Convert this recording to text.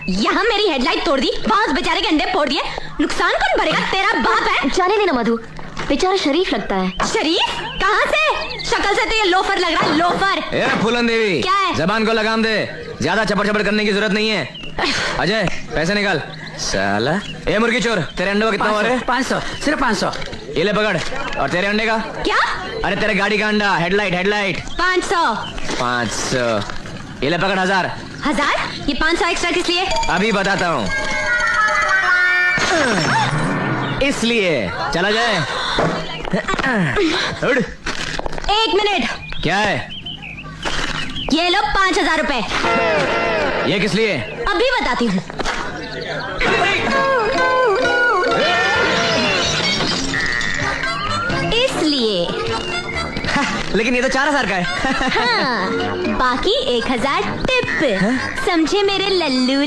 यहाँ मेरी हेडलाइट तोड़ दी, बॉस बेचारे के अंडे फोड़ दिए। नुकसान कौन भरेगा? तेरा बाप है। जाने देना मधु, बेचारा शरीफ लगता है। शरीफ? कहाँ से? शक्ल से तो ये लोफर लग रहा है, लोफर। फूलन देवी, क्या है? जबान को लगाम दे, ज्यादा चपड़ चपड़ करने की जरूरत नहीं है। अजय पैसे निकाल। साला मुर्गी चोर, तेरे अंडे का कितना हो रहा है? 500, सिर्फ 500। ये ले पकड़। और तेरे अंडे का? क्या? अरे तेरे गाड़ी का अंडा, हेडलाइट 500। 500। ये ले पकड़ 1000। 1000? ये 500 एक्स्ट्रा किस लिए? अभी बताता हूँ। इसलिए चला जाए। उड़। 1 मिनट। क्या है? ये लो 5000 रुपए। ये किस लिए? अभी बताती हूँ। इसलिए। लेकिन ये तो 4000 का है। हाँ, बाकी 1000 टिप। समझे मेरे लल्लू।